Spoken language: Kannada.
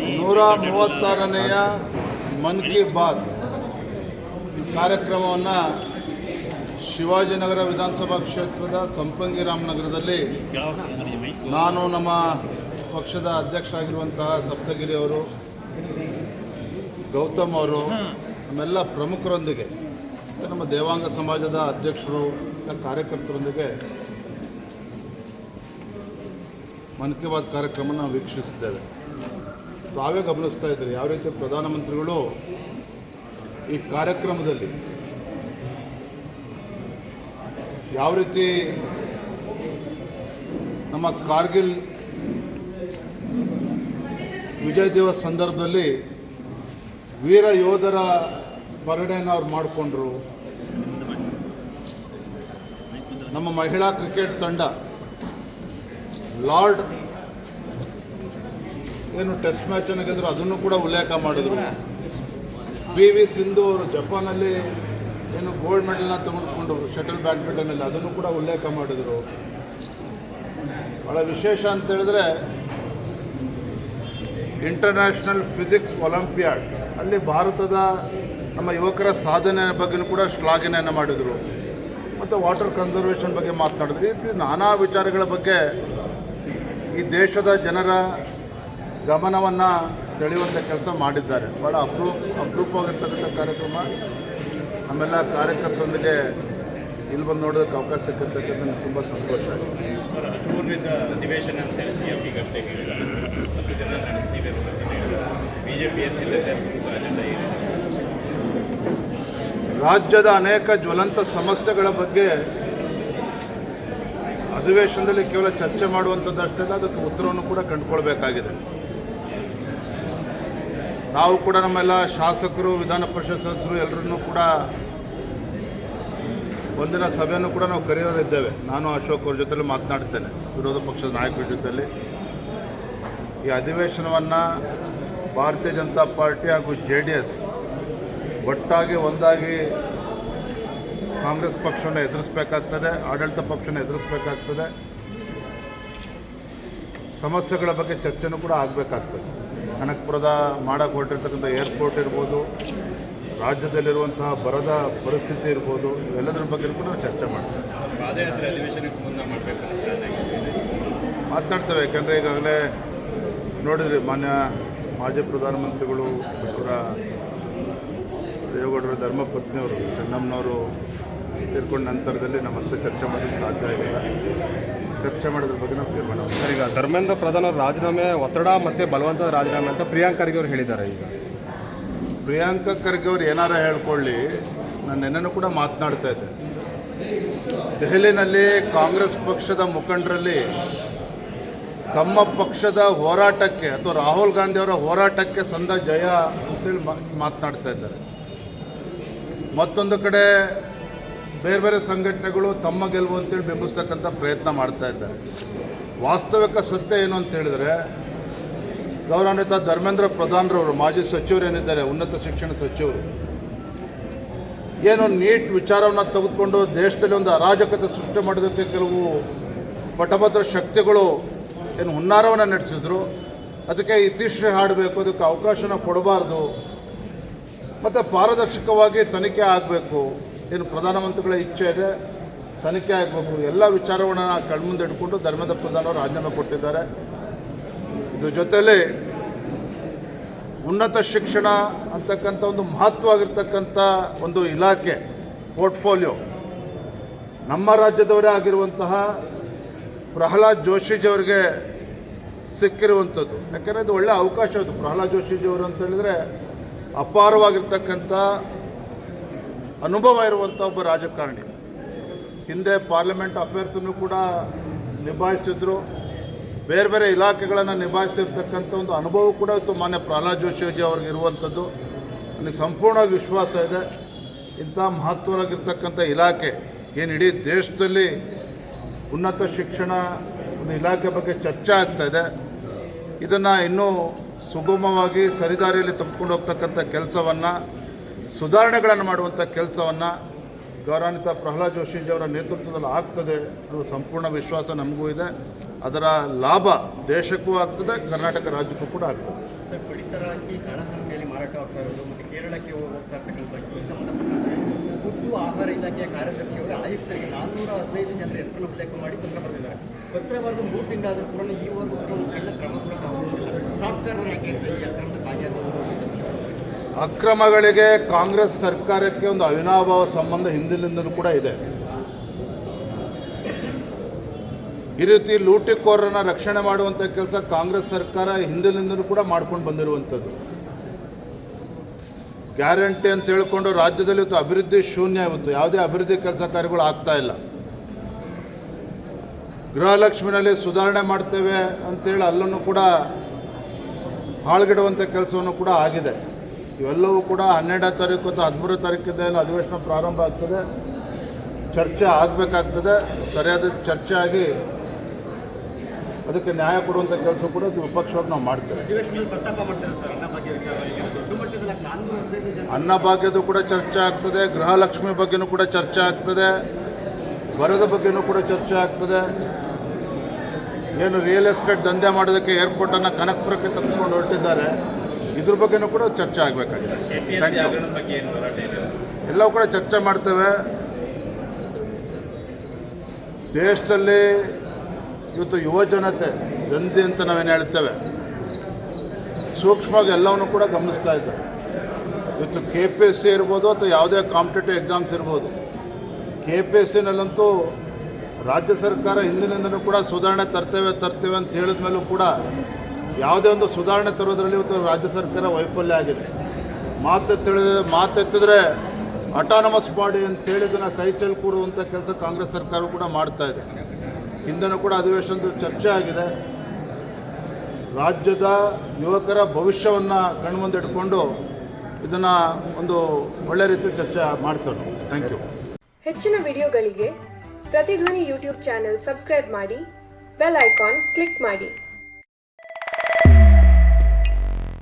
136ನೇಯ ಮನ್ ಕಿ ಬಾತ್ ಕಾರ್ಯಕ್ರಮವನ್ನು ಶಿವಾಜಿನಗರ ವಿಧಾನಸಭಾ ಕ್ಷೇತ್ರದ ಸಂಪಂಗಿ ರಾಮನಗರದಲ್ಲಿ ನಾನು ನಮ್ಮ ಪಕ್ಷದ ಅಧ್ಯಕ್ಷರಾಗಿರುವಂತಹ ಸಪ್ತಗಿರಿ ಅವರು, ಗೌತಮ್ ಅವರು, ನಮ್ಮೆಲ್ಲ ಪ್ರಮುಖರೊಂದಿಗೆ, ನಮ್ಮ ದೇವಾಂಗ ಸಮಾಜದ ಅಧ್ಯಕ್ಷರು, ಕಾರ್ಯಕರ್ತರೊಂದಿಗೆ ಮನ್ ಕಿ ಬಾತ್ ಕಾರ್ಯಕ್ರಮ ನಾವು ವೀಕ್ಷಿಸಿದ್ದೇವೆ. ತಾವೇ ಗಮನಿಸ್ತಾ ಇದ್ದೀರಿ ಯಾವ ರೀತಿ ಪ್ರಧಾನಮಂತ್ರಿಗಳು ಈ ಕಾರ್ಯಕ್ರಮದಲ್ಲಿ ಯಾವ ರೀತಿ ನಮ್ಮ ಕಾರ್ಗಿಲ್ ವಿಜಯ್ ದಿವಸ್ ಸಂದರ್ಭದಲ್ಲಿ ವೀರ ಯೋಧರ ಸ್ಮರಣೆಯನ್ನು ಅವ್ರು ಮಾಡಿಕೊಂಡ್ರು. ನಮ್ಮ ಮಹಿಳಾ ಕ್ರಿಕೆಟ್ ತಂಡ ಲಾರ್ಡ್ ಏನು ಟೆಸ್ಟ್ ಮ್ಯಾಚನ್ನು ಗೆದ್ದರು, ಅದನ್ನು ಕೂಡ ಉಲ್ಲೇಖ ಮಾಡಿದರು. PV ಸಿಂಧು ಅವರು ಜಪಾನಲ್ಲಿ ಏನು ಗೋಲ್ಡ್ ಮೆಡಲ್ನ ತೆಗೆದುಕೊಂಡರು ಶಟಲ್ ಬ್ಯಾಡ್ಮಿಂಟನಲ್ಲಿ, ಅದನ್ನು ಕೂಡ ಉಲ್ಲೇಖ ಮಾಡಿದರು. ಭಾಳ ವಿಶೇಷ ಅಂತ ಹೇಳಿದ್ರೆ ಇಂಟರ್ನ್ಯಾಷನಲ್ ಫಿಸಿಕ್ಸ್ ಒಲಿಂಪಿಯಾಡ್ ಅಲ್ಲಿ ಭಾರತದ ನಮ್ಮ ಯುವಕರ ಸಾಧನೆ ಬಗ್ಗೆಯೂ ಕೂಡ ಶ್ಲಾಘನೆಯನ್ನು ಮಾಡಿದರು. ಮತ್ತು ವಾಟರ್ ಕನ್ಸರ್ವೇಷನ್ ಬಗ್ಗೆ ಮಾತನಾಡಿದ್ರು. ಈ ರೀತಿ ನಾನಾ ವಿಚಾರಗಳ ಬಗ್ಗೆ ಈ ದೇಶದ ಜನರ ಗಮನವನ್ನು ಸೆಳೆಯುವಂಥ ಕೆಲಸ ಮಾಡಿದ್ದಾರೆ. ಭಾಳ ಅಪರೂಪವಾಗಿರ್ತಕ್ಕಂಥ ಕಾರ್ಯಕ್ರಮ. ಆಮೇಲೆ ಕಾರ್ಯಕರ್ತರೊಂದಿಗೆ ಇಲ್ಲಿ ಬಂದು ನೋಡೋದಕ್ಕೆ ಅವಕಾಶ ಸಿಕ್ಕಿರ್ತಕ್ಕಂಥ ನನಗೆ ತುಂಬ ಸಂತೋಷ ಆಗಿದೆ. ಅಧಿವೇಶನ ಅಂತೇಳಿ CM ಈಗಷ್ಟೇ ಹೇಳಿದ್ದಾರೆ. 10 ಜನ ನಡೆಸ್ತೀವಿ BJP ರಾಜ್ಯದ ಅನೇಕ ಜ್ವಲಂತ ಸಮಸ್ಯೆಗಳ ಬಗ್ಗೆ ಅಧಿವೇಶನದಲ್ಲಿ ಕೇವಲ ಚರ್ಚೆ ಮಾಡುವಂಥದ್ದಷ್ಟೇ ಅದಕ್ಕೆ ಉತ್ತರವನ್ನು ಕೂಡ ಕಂಡುಕೊಳ್ಬೇಕಾಗಿದೆ. ನಾವು ಕೂಡ ನಮ್ಮೆಲ್ಲ ಶಾಸಕರು, ವಿಧಾನ ಪರಿಷತ್ ಸದಸ್ಯರು ಎಲ್ಲರನ್ನೂ ಕೂಡ ಒಂದಿನ ಸಭೆಯನ್ನು ಕೂಡ ನಾವು ಕರೆಯೋದಿದ್ದೇವೆ. ನಾನು ಅಶೋಕ್ ಅವ್ರ ಜೊತೆಲಿ ಮಾತನಾಡ್ತೇನೆ, ವಿರೋಧ ಪಕ್ಷದ ನಾಯಕರ ಜೊತೆಯಲ್ಲಿ. ಈ ಅಧಿವೇಶನವನ್ನು ಭಾರತೀಯ ಜನತಾ ಪಾರ್ಟಿ ಹಾಗೂ JDS ಒಟ್ಟಾಗಿ ಒಂದಾಗಿ ಕಾಂಗ್ರೆಸ್ ಪಕ್ಷವನ್ನು ಎದುರಿಸಬೇಕಾಗ್ತದೆ, ಆಡಳಿತ ಪಕ್ಷವನ್ನು ಎದುರಿಸಬೇಕಾಗ್ತದೆ. ಸಮಸ್ಯೆಗಳ ಬಗ್ಗೆ ಚರ್ಚೆನೂ ಕೂಡ ಆಗಬೇಕಾಗ್ತದೆ. ಕನಕಪುರದ ಮಾಡಕ್ಕೆ ಹೊರಟಿರ್ತಕ್ಕಂಥ ಏರ್ಪೋರ್ಟ್ ಇರ್ಬೋದು, ರಾಜ್ಯದಲ್ಲಿರುವಂತಹ ಬರದ ಪರಿಸ್ಥಿತಿ ಇರ್ಬೋದು, ಇವೆಲ್ಲದರ ಬಗ್ಗೆ ಕೂಡ ನಾವು ಚರ್ಚೆ ಮಾಡ್ತೇವೆ. ಪಾದಯಾತ್ರೆ ಅಧಿವೇಶನಕ್ಕೆ ಮುನ್ನ ಮಾಡಬೇಕು ಮಾತನಾಡ್ತೇವೆ. ಯಾಕಂದರೆ ಈಗಾಗಲೇ ನೋಡಿದ್ರಿ, ಮಾನ್ಯ ಮಾಜಿ ಪ್ರಧಾನಮಂತ್ರಿಗಳು ಅವರ ದೇವೇಗೌಡರ ಧರ್ಮಪತ್ನಿಯವರು ಚೆನ್ನಮ್ಮನವರು ತೀರ್ಕೊಂಡ ನಂತರದಲ್ಲಿ ನಮ್ಮ ಮತ್ತೆ ಚರ್ಚೆ ಮಾಡಲಿಕ್ಕೆ ಸಾಧ್ಯ ಆಗಿಲ್ಲ. ಚರ್ಚೆ ಮಾಡೋದ್ರ ಬಗ್ಗೆ ನಾವು ತೀರ್ಮಾನ. ಸರ್, ಈಗ ಧರ್ಮೇಂದ್ರ ಪ್ರಧಾನ್ ಅವರ ರಾಜೀನಾಮೆ ಒತ್ತಡ ಮತ್ತು ಬಲವಂತದ ರಾಜೀನಾಮೆ ಅಂತ ಪ್ರಿಯಾಂಕ್ ಖರ್ಗೆ ಅವರು ಹೇಳಿದ್ದಾರೆ. ಈಗ ಪ್ರಿಯಾಂಕ ಖರ್ಗೆ ಅವರು ಏನಾರ ಹೇಳ್ಕೊಳ್ಳಿ, ನಾನು ನೆನ್ನೆನೂ ಕೂಡ ಮಾತನಾಡ್ತಾ ಇದ್ದೆ. ದೆಹಲಿನಲ್ಲಿ ಕಾಂಗ್ರೆಸ್ ಪಕ್ಷದ ಮುಖಂಡರಲ್ಲಿ ತಮ್ಮ ಪಕ್ಷದ ಹೋರಾಟಕ್ಕೆ ಅಥವಾ ರಾಹುಲ್ ಗಾಂಧಿ ಅವರ ಹೋರಾಟಕ್ಕೆ ಸಂದ ಜಯ ಅಂತೇಳಿ ಮಾತನಾಡ್ತಾ ಇದ್ದಾರೆ. ಮತ್ತೊಂದು ಕಡೆ ಬೇರೆ ಬೇರೆ ಸಂಘಟನೆಗಳು ತಮ್ಮ ಗೆಲುವು ಅಂತೇಳಿ ಬಿಂಬಿಸ್ತಕ್ಕಂಥ ಪ್ರಯತ್ನ ಮಾಡ್ತಾ ಇದ್ದಾರೆ. ವಾಸ್ತವಿಕ ಸತ್ಯ ಏನು ಅಂತ ಹೇಳಿದರೆ, ಗೌರವಾನ್ವಿತ ಧರ್ಮೇಂದ್ರ ಪ್ರಧಾನ್ರವರು, ಮಾಜಿ ಸಚಿವರು ಏನಿದ್ದಾರೆ, ಉನ್ನತ ಶಿಕ್ಷಣ ಸಚಿವರು, ಏನು ನೀಟ್ ವಿಚಾರವನ್ನು ತೆಗೆದುಕೊಂಡು ದೇಶದಲ್ಲಿ ಒಂದು ಅರಾಜಕತೆ ಸೃಷ್ಟಿ ಮಾಡೋದಕ್ಕೆ ಕೆಲವು ಪಟಭದ್ರ ಶಕ್ತಿಗಳು ಏನು ಹುನ್ನಾರವನ್ನು ನಡೆಸಿದ್ರು. ಅದಕ್ಕೆ ಇತಿಶ್ರೀ ಹಾಡಬೇಕು, ಅದಕ್ಕೆ ಅವಕಾಶನ ಕೊಡಬಾರ್ದು, ಮತ್ತು ಪಾರದರ್ಶಕವಾಗಿ ತನಿಖೆ ಆಗಬೇಕು. ಏನು ಪ್ರಧಾನಮಂತ್ರಿಗಳ ಇಚ್ಛೆ ಇದೆ, ತನಿಖೆ ಆಗಬೇಕು. ಎಲ್ಲ ವಿಚಾರವನ್ನು ಕಣ್ಮುಂದೆ ಇಟ್ಕೊಂಡು ಧರ್ಮೇಂದ್ರ ಪ್ರಧಾನ್ ಅವರು ರಾಜೀನಾಮೆ ಕೊಟ್ಟಿದ್ದಾರೆ. ಇದ್ರ ಜೊತೆಯಲ್ಲಿ ಉನ್ನತ ಶಿಕ್ಷಣ ಅಂತಕ್ಕಂಥ ಒಂದು ಮಹತ್ವವಾಗಿರ್ತಕ್ಕಂಥ ಒಂದು ಇಲಾಖೆ ಪೋರ್ಟ್ಫೋಲಿಯೋ ನಮ್ಮ ರಾಜ್ಯದವರೇ ಆಗಿರುವಂತಹ ಪ್ರಹ್ಲಾದ್ ಜೋಶಿಜಿಯವರಿಗೆ ಸಿಕ್ಕಿರುವಂಥದ್ದು. ಯಾಕೆಂದರೆ ಇದು ಒಳ್ಳೆಯ ಅವಕಾಶ. ಅದು ಪ್ರಹ್ಲಾದ್ ಜೋಶಿಜಿಯವರು ಅಂತ ಹೇಳಿದರೆ ಅಪಾರವಾಗಿರ್ತಕ್ಕಂಥ ಅನುಭವ ಇರುವಂಥ ಒಬ್ಬ ರಾಜಕಾರಣಿ. ಹಿಂದೆ ಪಾರ್ಲಿಮೆಂಟ್ ಅಫೇರ್ಸನ್ನು ಕೂಡ ನಿಭಾಯಿಸಿದ್ರು, ಬೇರೆ ಬೇರೆ ಇಲಾಖೆಗಳನ್ನು ನಿಭಾಯಿಸಿರ್ತಕ್ಕಂಥ ಒಂದು ಅನುಭವ ಕೂಡ ಇವತ್ತು ಮಾನ್ಯ ಪ್ರಹ್ಲಾದ್ ಜೋಶಿಜಿ ಅವ್ರಿಗೆ ಇರುವಂಥದ್ದು. ನನಗೆ ಸಂಪೂರ್ಣ ವಿಶ್ವಾಸ ಇದೆ, ಇಂಥ ಮಹತ್ವವಾಗಿರ್ತಕ್ಕಂಥ ಇಲಾಖೆ ಏನು ಇಡೀ ದೇಶದಲ್ಲಿ ಉನ್ನತ ಶಿಕ್ಷಣ ಒಂದು ಇಲಾಖೆ ಬಗ್ಗೆ ಚರ್ಚೆ ಆಗ್ತಾಯಿದೆ, ಇದನ್ನು ಇನ್ನೂ ಸುಗಮವಾಗಿ ಸರಿದಾರಿಯಲ್ಲಿ ತೆಗೆದುಕೊಂಡು ಹೋಗ್ತಕ್ಕಂಥ ಕೆಲಸವನ್ನು, ಸುಧಾರಣೆಗಳನ್ನು ಮಾಡುವಂಥ ಕೆಲಸವನ್ನು ಗೌರವಾನ್ವಿತ ಪ್ರಹ್ಲಾದ್ ಜೋಶಿಜಿಯವರ ನೇತೃತ್ವದಲ್ಲಿ ಆಗ್ತದೆ ಅನ್ನೋ ಸಂಪೂರ್ಣ ವಿಶ್ವಾಸ ನಮಗೂ ಇದೆ. ಅದರ ಲಾಭ ದೇಶಕ್ಕೂ ಆಗ್ತದೆ, ಕರ್ನಾಟಕ ರಾಜ್ಯಕ್ಕೂ ಕೂಡ ಆಗ್ತದೆ. ಸರ್, ಪಡಿತರ ಅಕ್ಕಿ ಕಾಳಸಂತೆಯಲ್ಲಿ ಮಾರಾಟ ಆಗ್ತಾ ಇರೋದು ಮತ್ತು ಕೇರಳಕ್ಕೆ ಹೋಗ್ತಾ ಇರ್ತಕ್ಕಂಥ ಅಕ್ಕಿ ಸಂಬಂಧಪಟ್ಟಂತೆ ಖುದ್ದು ಆಹಾರ ಇಲಾಖೆಯ ಕಾರ್ಯದರ್ಶಿಯವರು ಆಯುಕ್ತರಿಗೆ 415 ಜನರ ಹೆಸರನ್ನು ಉಲ್ಲೇಖ ಮಾಡಿ ಪತ್ರ ಬರೆದಿದ್ದಾರೆ. ಪತ್ರ ಬರೆದು 3 ತಿಂಗಳಾದರೂ ಕೂಡ ಈವರೆಗೂ ಒಂದು ಸಣ್ಣ ಕ್ರಮ ಕೂಡ ತಗೊಂಡಿಲ್ಲ. ಸಾಫ್ಟ್ವೇರ್ ಯಾಕೆ ಅಂತ ಈ ಅಕ್ರಮದ ಭಾಗಿಯಾದವರು ಅಕ್ರಮಗಳಿಗೆ ಕಾಂಗ್ರೆಸ್ ಸರ್ಕಾರಕ್ಕೆ ಒಂದು ಅವಿನಾಭಾವ ಸಂಬಂಧ ಹಿಂದಿನಿಂದಲೂ ಕೂಡ ಇದೆ. ಈ ರೀತಿ ಲೂಟಿಕೋರರನ್ನ ರಕ್ಷಣೆ ಮಾಡುವಂಥ ಕೆಲಸ ಕಾಂಗ್ರೆಸ್ ಸರ್ಕಾರ ಹಿಂದಿನಿಂದಲೂ ಕೂಡ ಮಾಡ್ಕೊಂಡು ಬಂದಿರುವಂಥದ್ದು. ಗ್ಯಾರಂಟಿ ಅಂತ ಹೇಳ್ಕೊಂಡು ರಾಜ್ಯದಲ್ಲಿ ಇವತ್ತು ಅಭಿವೃದ್ಧಿ ಶೂನ್ಯ, ಇವತ್ತು ಯಾವುದೇ ಅಭಿವೃದ್ಧಿ ಕೆಲಸ ಕಾರ್ಯಗಳು ಆಗ್ತಾ ಇಲ್ಲ. ಗೃಹಲಕ್ಷ್ಮಿನಲ್ಲಿ ಸುಧಾರಣೆ ಮಾಡ್ತೇವೆ ಅಂತೇಳಿ ಅಲ್ಲೂ ಕೂಡ ಹಾಳುಗೆಡುವಂಥ ಕೆಲಸವನ್ನು ಕೂಡ ಆಗಿದೆ. ಇವೆಲ್ಲವೂ ಕೂಡ 12ನೇ ತಾರೀಕು ಅಥವಾ 13ನೇ ತಾರೀಕಿಂದ ಅಧಿವೇಶನ ಪ್ರಾರಂಭ ಆಗ್ತದೆ, ಚರ್ಚೆ ಆಗಬೇಕಾಗ್ತದೆ. ಸರಿಯಾದ ಚರ್ಚೆ ಆಗಿ ಅದಕ್ಕೆ ನ್ಯಾಯ ಕೊಡುವಂಥ ಕೆಲಸ ಕೂಡ ವಿಪಕ್ಷವಾಗಿ ನಾವು ಮಾಡ್ತೇವೆ. ಅಧಿವೇಶನದಲ್ಲಿ ಪ್ರಸ್ತಾಪ ಮಾಡ್ತಾರೆ ಸರ್ ಅನ್ನಭಾಗ್ಯ ವಿಚಾರವಾಗಿ. ದೊಡ್ಡ ಮಟ್ಟದಲ್ಲಿ 415 ಜನ ಅನ್ನಭಾಗ್ಯದ ಕೂಡ ಚರ್ಚೆ ಆಗ್ತದೆ, ಗೃಹಲಕ್ಷ್ಮಿ ಬಗ್ಗೆನೂ ಕೂಡ ಚರ್ಚೆ ಆಗ್ತದೆ, ಬರದ ಬಗ್ಗೆನೂ ಕೂಡ ಚರ್ಚೆ ಆಗ್ತದೆ. ಏನು ರಿಯಲ್ ಎಸ್ಟೇಟ್ ದಂಧೆ ಮಾಡೋದಕ್ಕೆ ಏರ್ಪೋರ್ಟನ್ನು ಕನಕಪುರಕ್ಕೆ ತೆಗೆದುಕೊಂಡು ಹೊರಟಿದ್ದಾರೆ, ಇದ್ರ ಬಗ್ಗೆನೂ ಕೂಡ ಚರ್ಚೆ ಆಗಬೇಕಾಗಿದೆ. APSC ಹಗರಣದ ಬಗ್ಗೆ ಏನು ಹೋರಾಟ ಇದೆ? ಎಲ್ಲವೂ ಕೂಡ ಚರ್ಚೆ ಮಾಡ್ತೇವೆ. ದೇಶದಲ್ಲಿ ಇವತ್ತು ಯುವ ಜನತೆ ಜನತೆ ಅಂತ ನಾವೇನು ಹೇಳ್ತೇವೆ, ಸೂಕ್ಷ್ಮವಾಗಿ ಎಲ್ಲವನ್ನು ಕೂಡ ಗಮನಿಸ್ತಾ ಇದ್ದಾರೆ. ಇವತ್ತು KPSC ಇರ್ಬೋದು ಅಥವಾ ಯಾವುದೇ ಕಾಂಪಿಟೇಟಿವ್ ಎಕ್ಸಾಮ್ಸ್ ಇರ್ಬೋದು, KPSCನಲ್ಲಂತೂ ರಾಜ್ಯ ಸರ್ಕಾರ ಹಿಂದಿನಿಂದಲೂ ಕೂಡ ಸುಧಾರಣೆ ತರ್ತೇವೆ ಅಂತ ಹೇಳಿದ ಮೇಲೂ ಕೂಡ ಯಾವುದೇ ಒಂದು ಸುಧಾರಣೆ ತರೋದ್ರಲ್ಲಿ ಇವತ್ತು ರಾಜ್ಯ ಸರ್ಕಾರ ವೈಫಲ್ಯ ಆಗಿದೆ. ಮಾತೆತ್ತಿದ್ರೆ ಅಟಾನಮಸ್ ಬಾಡಿ ಅಂತೇಳಿ ಇದನ್ನು ಕೈ ಚೆಲ್ಲಿ ಕೂಡುವಂಥ ಕೆಲಸ ಕಾಂಗ್ರೆಸ್ ಸರ್ಕಾರ ಕೂಡ ಮಾಡ್ತಾ ಇದೆ. ಹಿಂದೆನೂ ಕೂಡ ಅಧಿವೇಶನದ ಚರ್ಚೆ ಆಗಿದೆ. ರಾಜ್ಯದ ಯುವಕರ ಭವಿಷ್ಯವನ್ನು ಕಣ್ಮುಂದೆ ಇಟ್ಕೊಂಡು ಇದನ್ನು ಒಂದು ಒಳ್ಳೆ ರೀತಿ ಚರ್ಚೆ ಮಾಡ್ತಾರೆ. Thank you. ಹೆಚ್ಚಿನ ವಿಡಿಯೋಗಳಿಗೆ ಪ್ರತಿಧ್ವನಿ ಯೂಟ್ಯೂಬ್ ಚಾನೆಲ್ ಸಬ್ಸ್ಕ್ರೈಬ್ ಮಾಡಿ, ಬೆಲ್ ಐಕಾನ್ ಕ್ಲಿಕ್ ಮಾಡಿ.